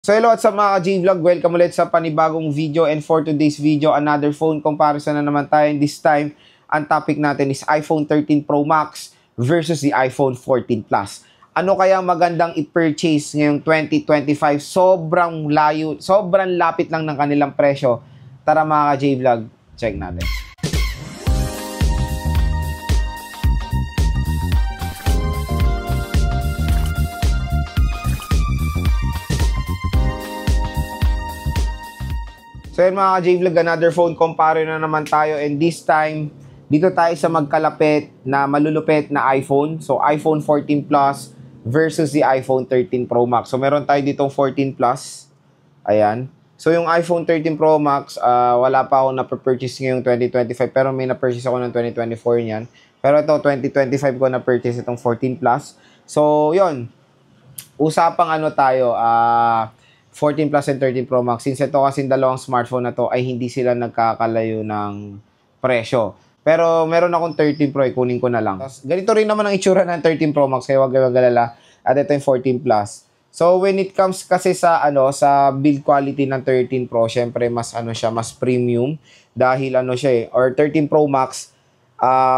So hello at sa mga J-Vlog, welcome ulit sa panibagong video, and for today's video, another phone comparison na naman tayo. And this time, ang topic natin is iPhone 13 Pro Max versus the iPhone 14 Plus. Ano kaya magandang i-purchase ngayong 2025? Sobrang layo, sobrang lapit lang ng kanilang presyo. Tara mga J-Vlog, check natin. So yun mga J-Vlog, another phone comparison na naman tayo, and this time, dito tayo sa magkalapit na malulupit na iPhone. So iPhone 14 Plus versus the iPhone 13 Pro Max. So meron tayo ditong 14 Plus. Ayan. So yung iPhone 13 Pro Max, wala pa ako na-purchase ngayong 2025, pero may na-purchase ako ng 2024 niyan. Pero ito, 2025 ko na-purchase itong 14 Plus. So yun, usapang ano tayo, 14 Plus and 13 Pro Max. Since ito kasi dalawang smartphone na to ay hindi sila nagkakalayo ng presyo. Pero meron akong 13 Pro, kunin ko na lang. Ganito rin naman ang itsura ng 13 Pro Max, kaya wag mag-alala. At ito yung 14 Plus. So when it comes kasi sa sa build quality ng 13 Pro, syempre mas mas premium dahil or 13 Pro Max,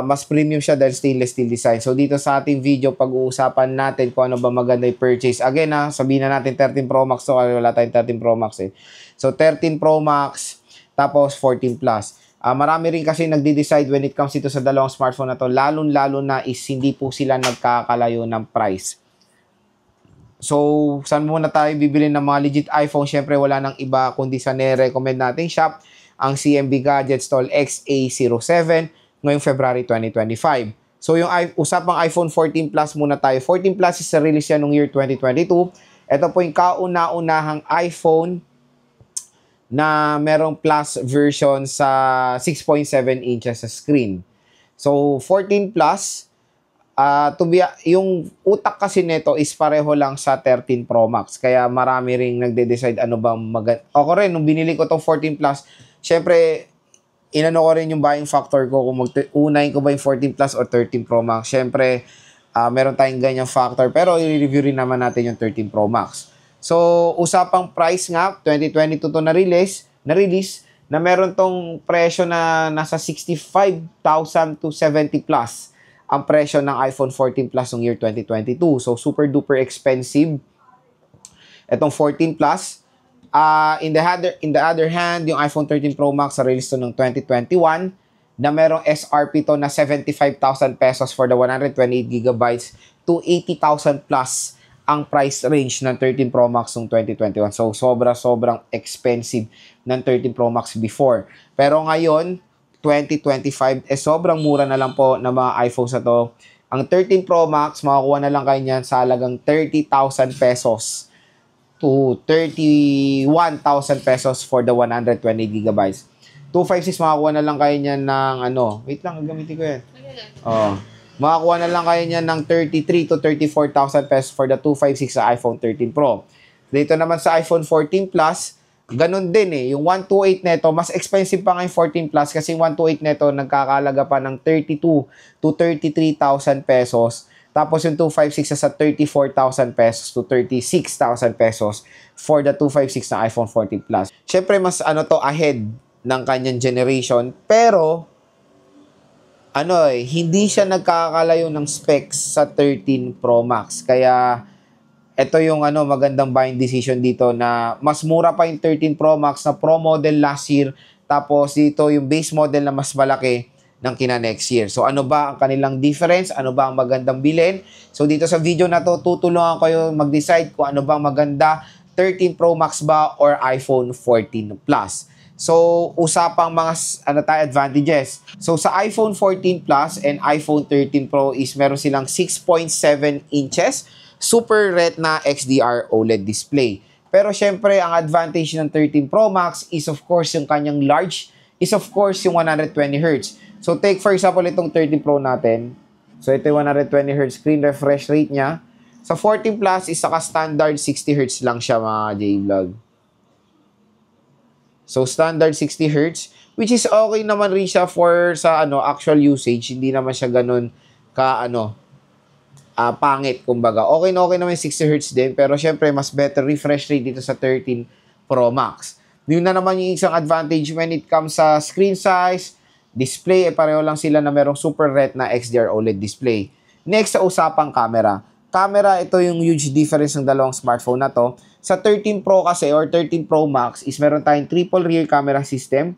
mas premium siya dahil stainless steel design. So dito sa ating video, pag-uusapan natin kung ano ba maganda i-purchase. Again sabihin na natin 13 Pro Max to, kasi wala tayong 13 Pro Max eh. So 13 Pro Max, tapos 14 Plus. Marami rin kasi nagde-decide when it comes dito sa dalawang smartphone na to, lalo na is hindi po sila nagkakalayo ng price. So, saan muna tayo bibili ng mga legit iPhone? Syempre, wala nang iba kundi sa nire-recommend nating shop, ang CMB Gadget Stall XA07, ngayong February 2025. So, yung usapang iPhone 14 Plus muna tayo. 14 Plus is release yan noong year 2022. Ito po yung kauna-unahang iPhone na merong Plus version sa 6.7 inches sa screen. So, 14 Plus, yung utak kasi nito is pareho lang sa 13 Pro Max. Kaya marami ring nagde-decide ano bang maganda. Ako rin, nung binili ko tong 14 Plus, syempre, inano ko rin yung buying factor ko kung unahin ko ba yung 14 Plus o 13 Pro Max. Syempre, meron tayong ganyang factor, pero i-review rin naman natin yung 13 Pro Max. So, usapang price nga, 2022 to na-release na meron tong presyo na nasa 65,000 to 70 plus ang presyo ng iPhone 14 Plus ng year 2022. So, super duper expensive itong 14 Plus. In the other hand, yung iPhone 13 Pro Max sa release to ng 2021 na merong SRP to na 75,000 pesos for the 128GB to 80,000 plus ang price range ng 13 Pro Max ng 2021. So, sobrang expensive ng 13 Pro Max before. Pero ngayon, 2025, sobrang mura na lang po ng mga iPhones na to. Ang 13 Pro Max, makakuha na lang kayo niyan sa halagang 30,000 pesos to 31,000 pesos for the 128GB. 256, makakuha na lang kayo niyan ng wait lang, gagamitin ko yan. Makakuha na lang kayo niyan ng 33 to 34,000 pesos for the 256 sa iPhone 13 Pro. Dito naman sa iPhone 14 Plus, ganun din yung 128 neto, mas expensive pa nga yung 14 Plus kasi yung 128 neto nagkakalaga pa ng 32 to 33,000 pesos. Tapos yung 256 sa 34,000 pesos to 36,000 pesos for the 256 na iPhone 14 Plus. Syempre mas ahead ng kanyang generation, pero hindi siya nagkakalayo ng specs sa 13 Pro Max. Kaya ito yung magandang buying decision dito na mas mura pa yung 13 Pro Max na Pro model last year, tapos dito yung base model na mas malaki ng kina next year. So ano ba ang kanilang difference? Ano ba ang magandang bilhin? So dito sa video na to, tutulungan ko kayo mag-decide kung ano bang maganda, 13 Pro Max ba or iPhone 14 Plus. So, usapang mga advantages. So, sa iPhone 14 Plus and iPhone 13 Pro is meron silang 6.7 inches Super Retina XDR OLED display. Pero syempre, ang advantage ng 13 Pro Max is of course yung kanyang large, is of course yung 120Hz. So, take for example itong 13 Pro natin. So, ito yung 120Hz screen refresh rate niya. Sa 14 Plus is saka standard 60Hz lang siya mga J-Vlog. So, standard 60Hz, which is okay naman rin siya for sa actual usage. Hindi naman siya ganun pangit, kumbaga. Okay na okay naman yung 60Hz din, pero syempre, mas better refresh rate dito sa 13 Pro Max. Yun na naman yung isang advantage when it comes sa screen size, display, pareho lang sila na merong Super Retina XDR OLED display. Next, sa usapang camera. Camera, ito yung huge difference ng dalawang smartphone na to. Sa 13 Pro kasi or 13 Pro Max is meron tayong triple rear camera system.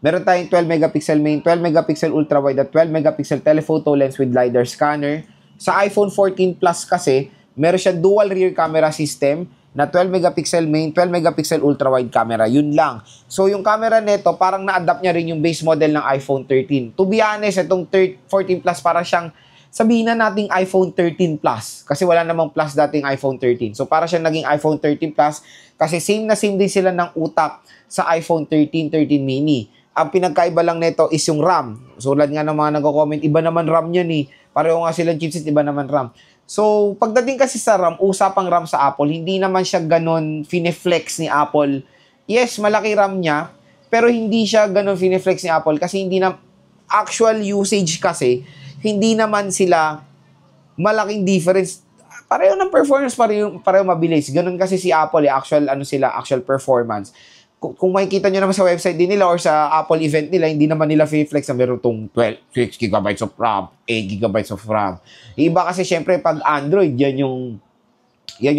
Meron tayong 12 megapixel main, 12 megapixel ultra-wide at 12 megapixel telephoto lens with LiDAR scanner. Sa iPhone 14 Plus kasi, meron siya dual rear camera system na 12 megapixel main, 12 megapixel ultra-wide camera. Yun lang. So, yung camera nito, parang na-adapt niya rin yung base model ng iPhone 13. To be honest, itong 14 Plus parang siyang sabihin na nating iPhone 13 Plus kasi wala namang Plus dating iPhone 13. So, para siyang naging iPhone 13 Plus kasi same na same din sila ng utak sa iPhone 13, 13 mini. Ang pinagkaiba lang nito is yung RAM. Sulad nga ng mga nagko-comment, iba naman RAM niyan eh. Pareho nga silang chipset, iba naman RAM. So, pagdating kasi sa RAM, usapang RAM sa Apple, hindi naman siya ganon fineflex ni Apple. Yes, malaki RAM niya, pero hindi siya ganon fineflex ni Apple kasi hindi na, actual usage kasi, hindi naman sila malaking difference. Pareho ng performance, pareho mabilis. Ganon kasi si Apple, actual performance. Kung makikita nyo naman sa website din nila or sa Apple event nila, hindi naman nila flex na meron itong 6 gigabytes of RAM, 8 gigabytes of RAM. Iba kasi syempre pag Android, yan yung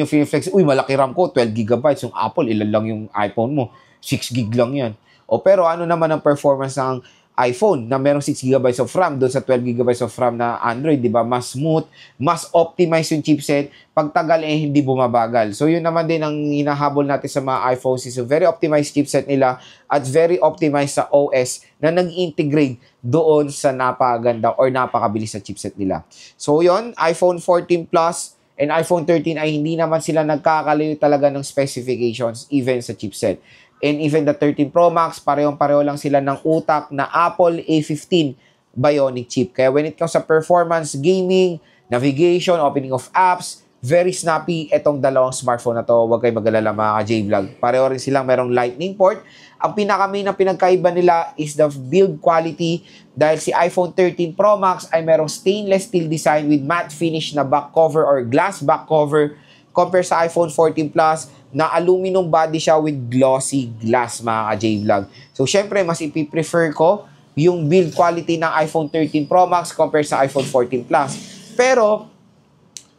flex. Uy, malaki RAM ko, 12 gigabytes. Yung Apple, ilan lang yung iPhone mo? 6 gig lang yan. O pero ano naman ang performance ng iPhone na merong 6 gigabytes of RAM doon sa 12 gigabytes of RAM na Android, di ba? Mas smooth, mas optimized yung chipset. Pagtagal hindi bumabagal. So yun naman din ang hinahabol natin sa mga iPhones is a very optimized chipset nila at very optimized sa OS na nag-integrate doon sa napaganda or napakabilis na chipset nila. So yun, iPhone 14 Plus and iPhone 13 ay hindi naman sila nagkakalayo talaga ng specifications even sa chipset. And even the 13 Pro Max, parehong-pareho lang sila ng utak na Apple A15 Bionic chip. Kaya when it comes sa performance, gaming, navigation, opening of apps, very snappy itong dalawang smartphone na to. Huwag kayo mag-alala mga ka-J-Vlog. Pareho rin silang merong Lightning port. Ang pinaka-main na pinagkaiba nila is the build quality dahil si iPhone 13 Pro Max ay merong stainless steel design with matte finish na back cover or glass back cover compare sa iPhone 14 Plus na aluminum body siya with glossy glass mga ka-J-Vlog. So, syempre, mas ipiprefer ko yung build quality ng iPhone 13 Pro Max compare sa iPhone 14 Plus. Pero,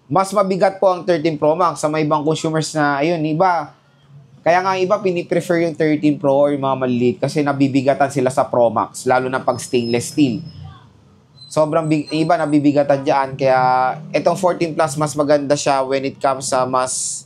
mas mabigat po ang 13 Pro Max sa mga ibang consumers na, ayun, iba. Kaya nga iba, piniprefer yung 13 Pro or yung mga maliliit kasi nabibigatan sila sa Pro Max, lalo na pag stainless steel. Sobrang iba nabibigatan dyan. Kaya itong 14 Plus mas maganda siya when it comes sa mas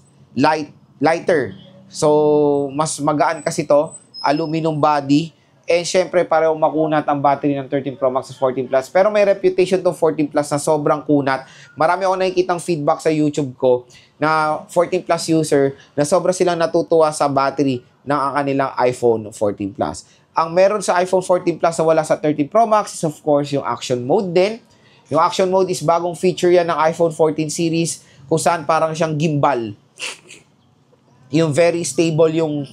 lighter. So, mas magaan kasi to. Aluminum body. And syempre, pareho makunat ang battery ng 13 Pro Max sa 14 Plus. Pero may reputation tong 14 Plus na sobrang kunat. Marami ako nakikitang feedback sa YouTube ko na 14 Plus user na sobra silang natutuwa sa battery ng kanilang iPhone 14 Plus. Ang meron sa iPhone 14 Plus na wala sa 13 Pro Max is of course yung action mode din. Yung action mode is bagong feature yan ng iPhone 14 series kung saan parang siyang gimbal. Yung very stable yung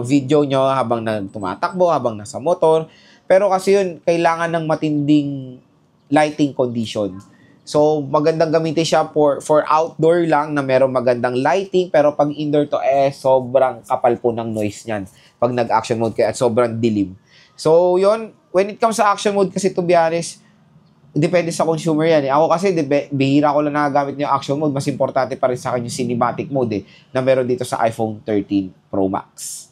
video nyo habang tumatakbo, habang nasa motor. Pero kasi yun, kailangan ng matinding lighting condition. So, magandang gamitin siya for outdoor lang na merong magandang lighting. Pero pag indoor to, sobrang kapal po ng noise niyan pag nag-action mode kayo at sobrang dilim. So, yun, when it comes sa action mode kasi to be honest, depende sa consumer yan. Ako kasi, bihira ko lang nagagamit yung action mode. Mas importante pa rin sa akin yung cinematic mode na meron dito sa iPhone 13 Pro Max.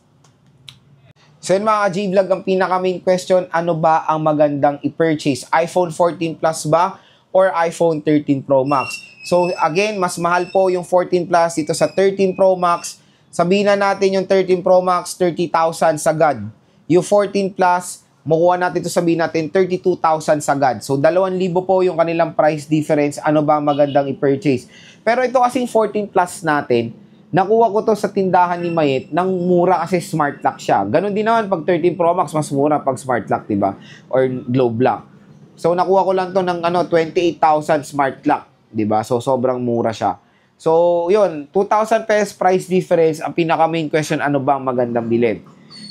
So yun mga J-Vlog, ang pinaka-main question, ano ba ang magandang i-purchase? iPhone 14 Plus ba or iPhone 13 Pro Max? So again, mas mahal po yung 14 Plus dito sa 13 Pro Max. Sabihin na natin yung 13 Pro Max, 30,000 sagad. Yung 14 Plus, makuha natin ito, sabihin natin, 32,000 sagad. So, 2,000 po yung kanilang price difference. Ano ba magandang i-purchase? Pero ito kasing 14 Plus natin, nakuha ko to sa tindahan ni Mayet ng mura kasi smart lock siya. Ganon din naman pag 13 Pro Max, mas mura pag smart lock, diba? Or globe lock. So, nakuha ko lang to ng 28,000 smart lock, diba? So, sobrang mura siya. So, yun, 2,000 pesos price difference. Ang pinaka-main question, ano ba ang magandang bilhin?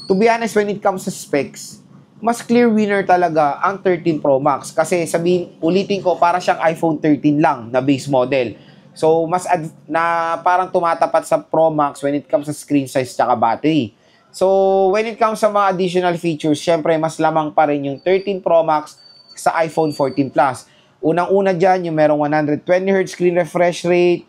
To be honest, when it comes to specs, mas clear winner talaga ang 13 Pro Max. Kasi ulitin ko, para siyang iPhone 13 lang na base model. So, na parang tumatapat sa Pro Max when it comes sa screen size tsaka battery. So, when it comes sa mga additional features, syempre, mas lamang pa rin yung 13 Pro Max sa iPhone 14 Plus. Unang-una dyan, yung merong 120Hz screen refresh rate,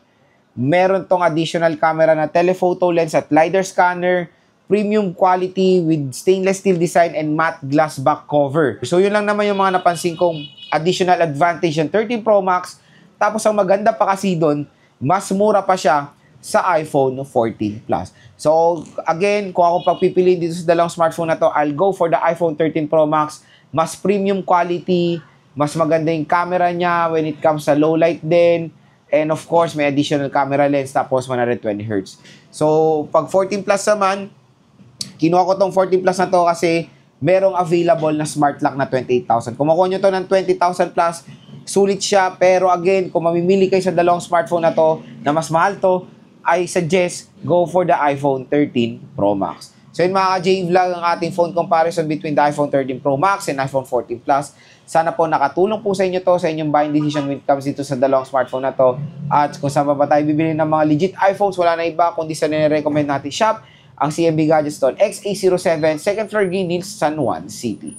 meron tong additional camera na telephoto lens at LiDAR scanner, premium quality with stainless steel design and matte glass back cover. So yun lang naman yung mga napansin kong additional advantage ng 13 Pro Max. Tapos ang maganda pa kasi doon, mas mura pa siya sa iPhone 14 Plus. So again, kung ako pagpipiliin dito sa dalawang smartphone na to, I'll go for the iPhone 13 Pro Max. Mas premium quality, mas maganda yung camera niya when it comes sa low light din. And of course, may additional camera lens tapos 120Hz. So pag 14 Plus naman, kinuha ko tong 14 Plus na to kasi merong available na smart lock na 28,000. Kung makuha nyo to ng 20,000 plus, sulit siya. Pero again, kung mamimili kayo sa dalawang smartphone na to na mas mahal to, I suggest go for the iPhone 13 Pro Max. So yun mga ka-J-Vlog, ang ating phone comparison between the iPhone 13 Pro Max and iPhone 14 Plus. Sana po nakatulong po sa inyo to sa inyong buying decision when it comes dito sa dalawang smartphone na to. At kung saan ba tayo bibili ng mga legit iPhones, wala na iba kundi sa nire-recommend natin shop ang CMB Gadget Store XA07, second floor Green Hills, San Juan City.